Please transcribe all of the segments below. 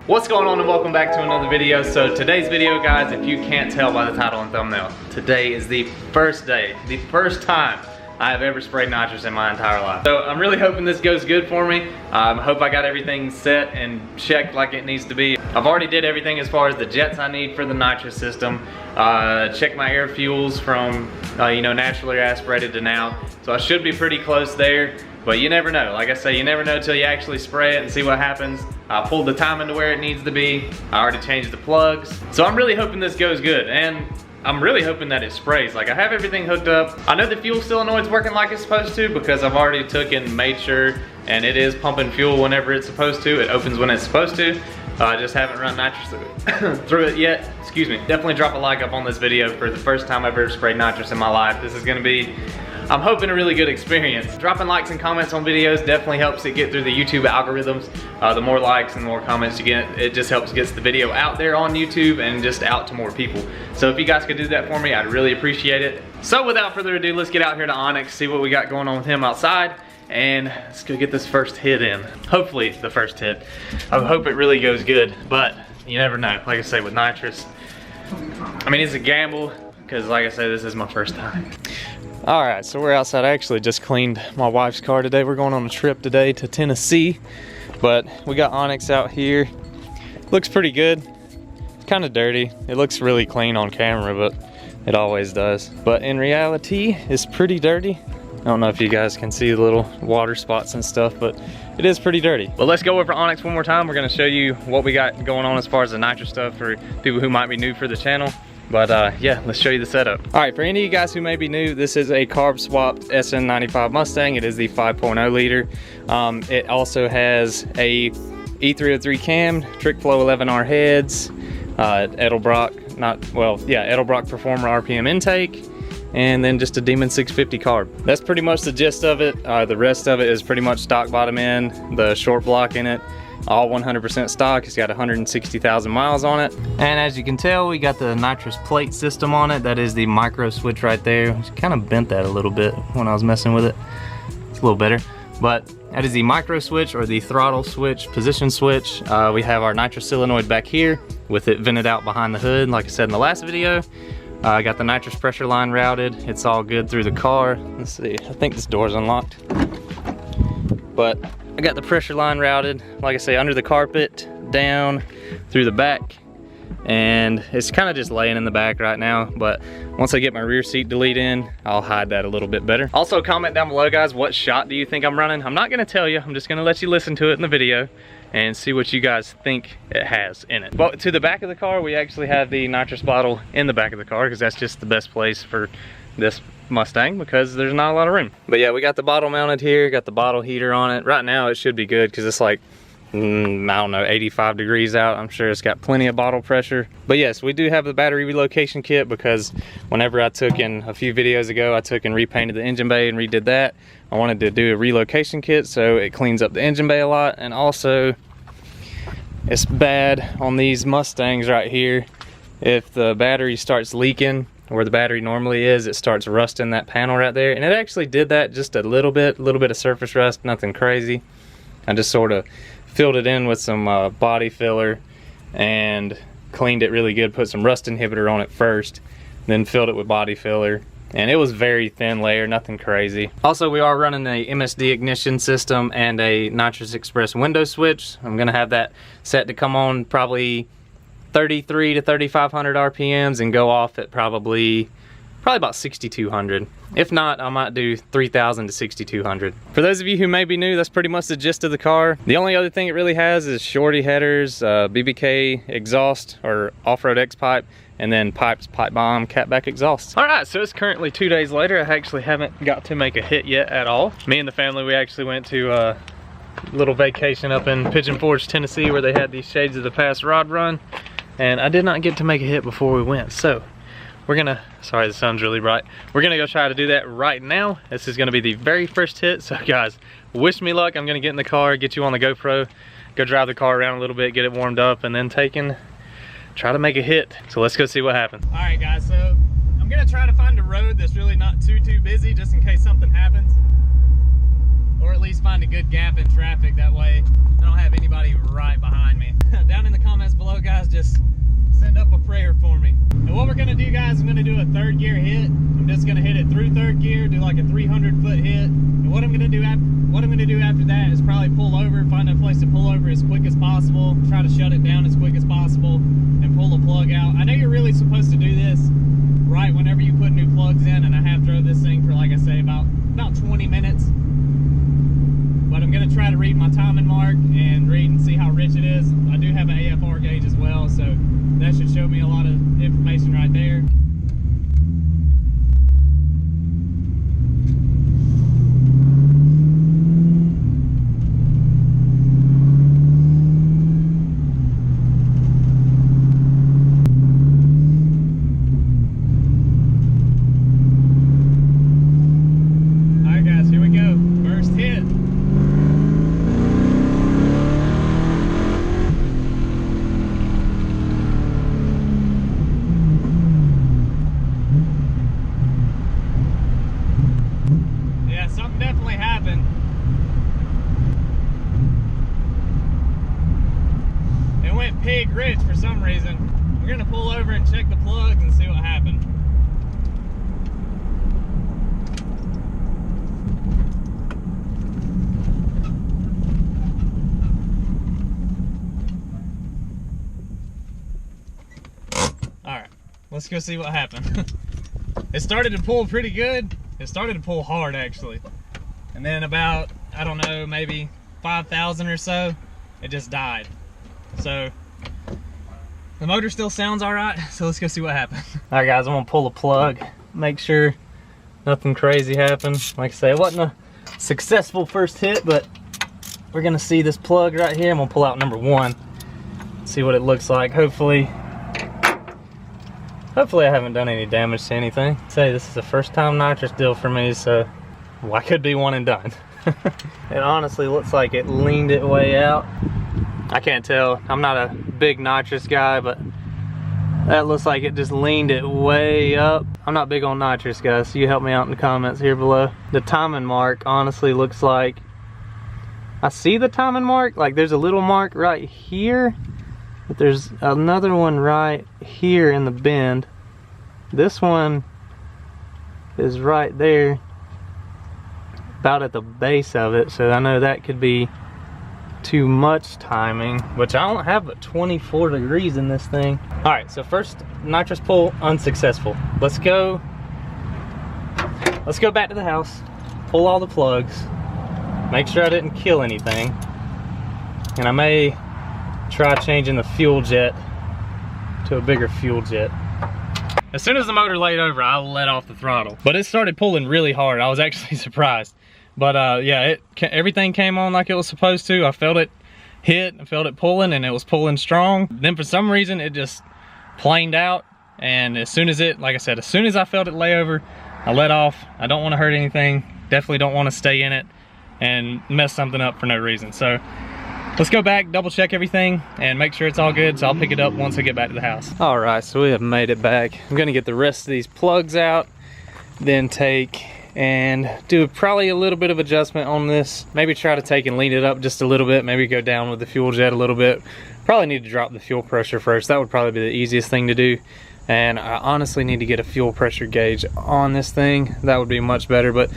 What's going on, and welcome back to another video. So today's video, guys, if you can't tell by the title and thumbnail, today is the first time I have ever sprayed nitrous in my entire life. So I'm really hoping this goes good for me. I hope I got everything set and checked like it needs to be. I've already did everything as far as the jets I need for the nitrous system. Checked my air fuels from naturally aspirated to now. So I should be pretty close there, but you never know. Like I say, you never know till you actually spray it and see what happens. I pulled the timing to where it needs to be. I already changed the plugs. So I'm really hoping this goes good, and I'm really hoping that it sprays. Like, I have everything hooked up. I know the fuel solenoid's working like it's supposed to because I've already took and made sure, and it is pumping fuel whenever it's supposed to. It opens when it's supposed to. I just haven't run nitrous through it yet. Excuse me. Definitely drop a like up on this video for the first time I've ever sprayed nitrous in my life. This is gonna be, I'm hoping, a really good experience. Dropping likes and comments on videos definitely helps it get through the YouTube algorithms. The more likes and the more comments you get, it just helps get the video out there on YouTube and just out to more people. So if you guys could do that for me, I'd really appreciate it. So without further ado, let's get out here to Onyx, see what we got going on with him outside, and let's go get this first hit in. Hopefully it's the first hit. I hope it really goes good, but you never know. Like I say, with nitrous, I mean, it's a gamble, because like I say, this is my first time. All right, so we're outside. I actually just cleaned my wife's car today. We're going on a trip today to Tennessee, but we got Onyx out here. Looks pretty good. It's kind of dirty. It looks really clean on camera, but it always does. But in reality, it's pretty dirty. I don't know if you guys can see the little water spots and stuff, but it is pretty dirty. But let's go over Onyx one more time. We're gonna show you what we got going on as far as the nitrous stuff for people who might be new for the channel. But yeah, let's show you the setup. All right, for any of you guys who may be new, this is a carb swapped SN95 Mustang. It is the 5.0 liter. It also has a E303 cam, Trick Flow 11R heads, Edelbrock Performer RPM intake, and then just a Demon 650 carb. That's pretty much the gist of it. The rest of it is pretty much stock bottom end, the short block in it, all 100% stock. It's got 160,000 miles on it. And as you can tell, we got the nitrous plate system on it. That is the micro switch right there. Kind of bent that a little bit when I was messing with it. It's a little better. But that is the micro switch, or the throttle switch, position switch. We have our nitrous solenoid back here with it vented out behind the hood, like I said in the last video. I got the nitrous pressure line routed. It's all good through the car. Let's see, I think this door's unlocked. But I got the pressure line routed, like I say, under the carpet, down, through the back. And it's kind of just laying in the back right now, but once I get my rear seat delete in, I'll hide that a little bit better. Also, comment down below, guys, what shot do you think I'm running? I'm not gonna tell you, I'm just gonna let you listen to it in the video and see what you guys think it has in it. But to the back of the car, we actually have the nitrous bottle in the back of the car, because that's just the best place for this Mustang, because there's not a lot of room. But yeah, we got the bottle mounted here, got the bottle heater on it. Right now it should be good, because it's like, I don't know, 85 degrees out. I'm sure it's got plenty of bottle pressure. But yes, we do have the battery relocation kit, because whenever I took in a few videos ago, I took and repainted the engine bay and redid that. I wanted to do a relocation kit so it cleans up the engine bay a lot, and also it's bad on these Mustangs right here. If the battery starts leaking where the battery normally is, it starts rusting that panel right there. And it actually did that just a little bit of surface rust, nothing crazy. I just sort of filled it in with some body filler and cleaned it really good, put some rust inhibitor on it first, then filled it with body filler. And it was very thin layer, nothing crazy. Also, we are running a MSD ignition system and a Nitrous Express window switch. I'm gonna have that set to come on probably 33 to 3,500 RPMs and go off at probably about 6,200. If not, I might do 3,000 to 6,200. For those of you who may be new, that's pretty much the gist of the car. The only other thing it really has is shorty headers, BBK exhaust or off-road X pipe, and then pipe bomb catback exhaust. All right, so it's currently 2 days later. I actually haven't got to make a hit yet at all. Me and the family, we actually went to a little vacation up in Pigeon Forge, Tennessee, where they had these Shades of the Past rod run, and I did not get to make a hit before we went. So we're gonna, sorry the sun's really bright, we're gonna go try to do that right now. This is gonna be the very first hit, so guys, wish me luck. I'm gonna get in the car, get you on the GoPro, go drive the car around a little bit, get it warmed up, and then try to make a hit. So let's go see what happens. All right guys, so I'm gonna try to find a road that's really not too busy, just in case something happens, or at least find a good good gap in traffic. That way I don't have anybody right behind me. Down in the comments below, guys, just send up a prayer for me. And what we're gonna do, guys, I'm gonna do a third gear hit. I'm just gonna hit it through third gear, do like a 300-foot hit. And what I'm gonna do after that is probably pull over, find a place to pull over as quick as possible, try to shut it down as quick as possible, and pull the plug out. I know you're really supposed to do this right whenever you put new plugs in, and I have drove this thing for, like I say, about 20 minutes. But I'm gonna try to read my timing mark and read and see how rich it is. I do have an AFR gauge as well, so that should show me a lot of information right there. Pig rich for some reason. We're gonna pull over and check the plug and see what happened. Alright, let's go see what happened. It started to pull pretty good. It started to pull hard, actually. And then about, I don't know, maybe 5,000 or so, it just died. So the motor still sounds all right, so let's go see what happened. All right, guys, I'm gonna pull the plug, make sure nothing crazy happened. Like I say, it wasn't a successful first hit, but we're gonna see this plug right here. I'm gonna pull out number one, see what it looks like. Hopefully I haven't done any damage to anything. Say this is the first time nitrous deal for me, so I could be one and done. It honestly looks like it leaned it way out. I can't tell. I'm not a big nitrous guy, but that looks like it just leaned it way up. I'm not big on nitrous, guys, so you help me out in the comments here below. The timing mark honestly looks like, I see the timing mark, like there's a little mark right here, but there's another one right here in the bend. This one is right there, about at the base of it, so I know that could be too much timing, which I don't have but 24 degrees in this thing. All right, so first nitrous pull unsuccessful. Let's go back to the house, pull all the plugs, make sure I didn't kill anything, and I may try changing the fuel jet to a bigger fuel jet. As soon as the motor laid over, I let off the throttle, but it started pulling really hard. I was actually surprised. But yeah, everything came on like it was supposed to. I felt it hit, I felt it pulling, and it was pulling strong. Then for some reason, it just planed out. And as soon as like I said, as soon as I felt it lay over, I let off. I don't want to hurt anything. Definitely don't want to stay in it and mess something up for no reason. So let's go back, double check everything, and make sure it's all good. So I'll pick it up once I get back to the house. All right, so we have made it back. I'm gonna get the rest of these plugs out, then take and do probably a little bit of adjustment on this. Maybe try to take and lean it up just a little bit, maybe go down with the fuel jet a little bit. Probably need to drop the fuel pressure first. That would probably be the easiest thing to do. And I honestly need to get a fuel pressure gauge on this thing. That would be much better, but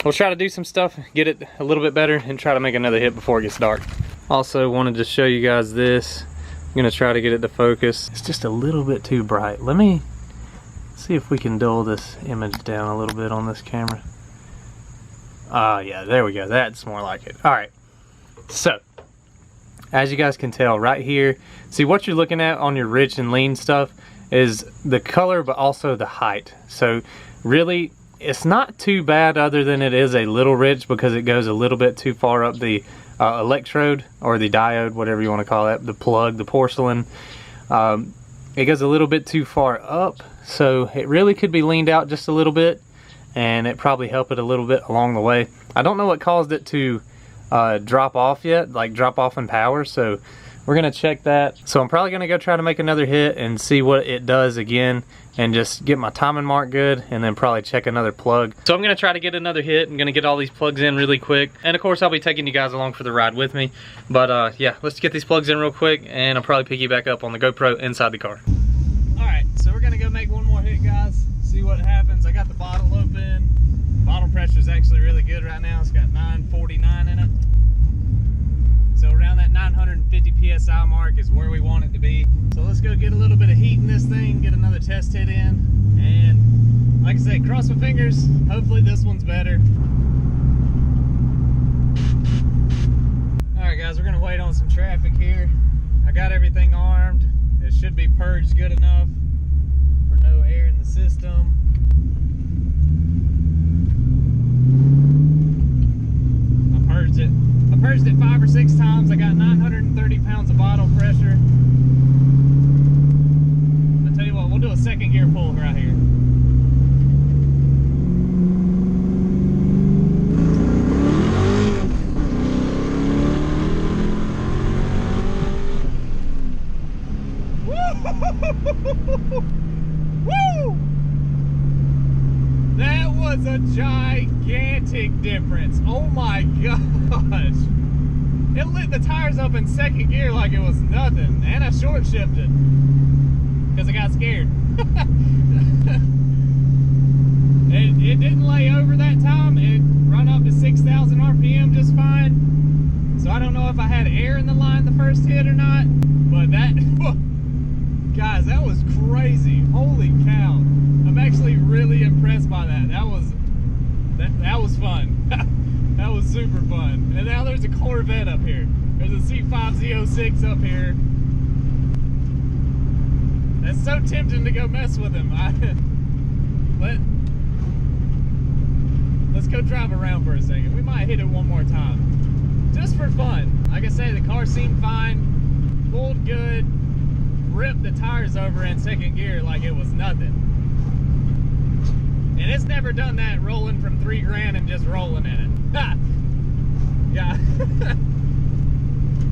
we'll try to do some stuff, get it a little bit better, and try to make another hit before it gets dark. Also wanted to show you guys this. I'm gonna try to get it to focus. It's just a little bit too bright. Let me see if we can dull this image down a little bit on this camera. Yeah, there we go. That's more like it. All right, so as you guys can tell right here, see what you're looking at on your rich and lean stuff is the color, but also the height. So really, it's not too bad other than it is a little rich because it goes a little bit too far up the electrode or the diode, whatever you want to call it, the plug, the porcelain. It goes a little bit too far up, so it really could be leaned out just a little bit, and it probably help it a little bit along the way. I don't know what caused it to drop off yet, like drop off in power, so we're gonna check that. So I'm probably gonna go try to make another hit and see what it does again, and just get my timing mark good, and then probably check another plug. So I'm gonna try to get another hit. I'm gonna get all these plugs in really quick, and of course I'll be taking you guys along for the ride with me. But yeah, let's get these plugs in real quick, and I'll probably pick you back up on the GoPro inside the car. All right, so we're gonna go make one more hit, guys. See what happens. I got the bottle open. Bottle pressure is actually really good right now. It's got 949 in it. So around that 950 PSI mark is where we want it to be. So let's go get a little bit of heat in this thing, get another test hit in. And like I said, cross my fingers. Hopefully this one's better. All right, guys, we're gonna wait on some traffic here. I got everything armed. It should be purged good enough for no air in the system. I purged it 5 or 6 times. I got 930 pounds of bottle pressure. I'll tell you what, we'll do a second gear pull right here. Woo! That was a gigantic difference. Oh my gosh. It lit the tires up in second gear like it was nothing. And I short shifted because I got scared. It didn't lay over that time. It run up to 6,000 RPM just fine. So I don't know if I had air in the line the first hit or not. But that, guys, that was crazy. Holy cow. I'm actually really impressed by that. That was fun. That was super fun. And now there's a Corvette up here. There's a C5Z06 up here. That's so tempting to go mess with him. Let's go drive around for a second. We might hit it one more time. Just for fun. Like I say, the car seemed fine. Pulled good. Ripped the tires over in second gear like it was nothing. And it's never done that, rolling from 3 grand and just rolling in it. Ha! Yeah.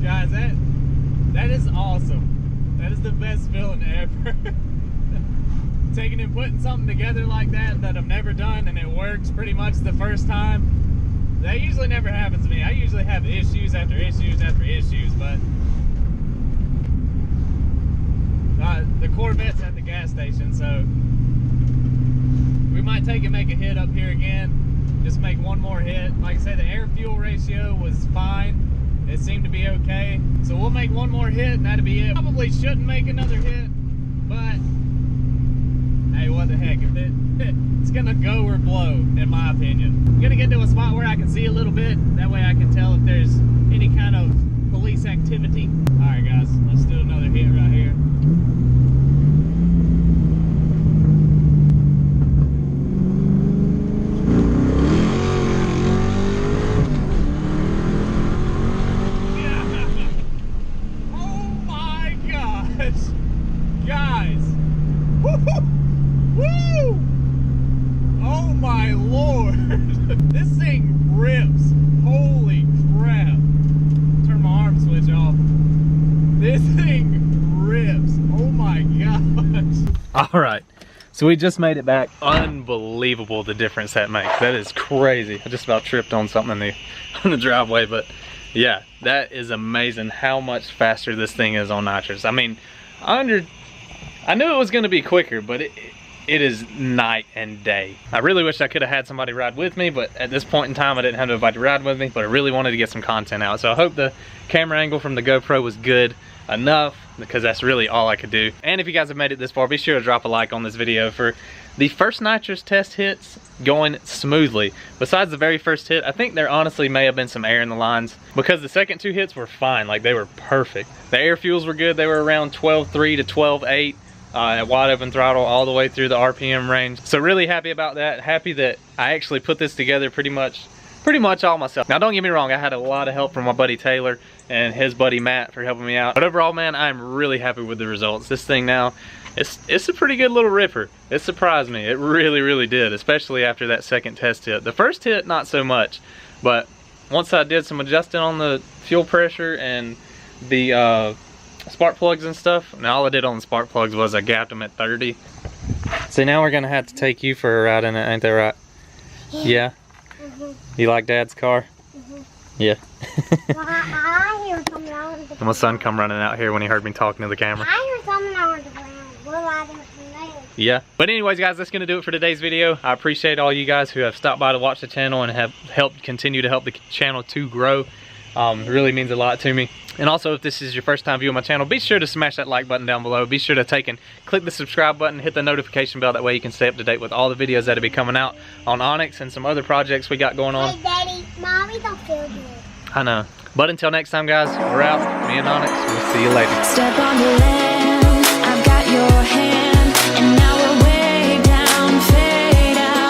Guys, that is awesome. That is the best feeling ever. Taking and putting something together like that I've never done, and it works pretty much the first time. That usually never happens to me. I usually have issues after issues after issues, but the Corvette's at the gas station, so we might take and make a hit up here again. Just make one more hit. Like I said, the air-fuel ratio was fine. It seemed to be okay. So we'll make one more hit and that'll be it. Probably shouldn't make another hit, but hey, what the heck. If it's gonna go or blow, in my opinion. I'm gonna get to a spot where I can see a little bit. That way I can tell if there's any kind of police activity. All right, guys, let's do another hit right here. All right, so we just made it back. Unbelievable the difference that makes. That is crazy. I just about tripped on something on the driveway, but yeah, that is amazing how much faster this thing is on nitrous. I mean, I knew it was going to be quicker, but it is night and day. I really wish I could have had somebody ride with me, but at this point in time I didn't have anybody to ride with me, but I really wanted to get some content out. So I hope the camera angle from the GoPro was good enough, because that's really all I could do. And if you guys have made it this far, be sure to drop a like on this video for the first nitrous test hits going smoothly. Besides the very first hit, I think there honestly may have been some air in the lines, because the second 2 hits were fine, like they were perfect. The air fuels were good. They were around 12.3 to 12.8 at wide open throttle all the way through the RPM range. So really happy about that. Happy that I actually put this together pretty much all myself. Now don't get me wrong, I had a lot of help from my buddy Taylor and his buddy Matt for helping me out. But overall, man, I'm really happy with the results. This thing now, it's a pretty good little ripper. It surprised me. It really, really did, especially after that second test hit. The first hit, not so much, but once I did some adjusting on the fuel pressure and the spark plugs and stuff. Now all I did on the spark plugs was I gapped them at 30. So now we're gonna have to take you for a ride in it, ain't that right? Yeah? You like Dad's car? Yeah. Well, I hear something on the ground. My son come running out here when he heard me talking to the camera. I hear something on the ground. We're riding from there. Yeah. But anyways, guys, that's going to do it for today's video. I appreciate all you guys who have stopped by to watch the channel and have helped continue to help the channel to grow. It really means a lot to me. And also, if this is your first time viewing my channel, be sure to smash that like button down below. Be sure to take and click the subscribe button, hit the notification bell. That way you can stay up to date with all the videos that'll be coming out on Onyx and some other projects we got going on. Hey, Daddy, Mommy don't feel good. I know. But until next time, guys, we're out. Me and Onyx. We'll see you later. Step on the land.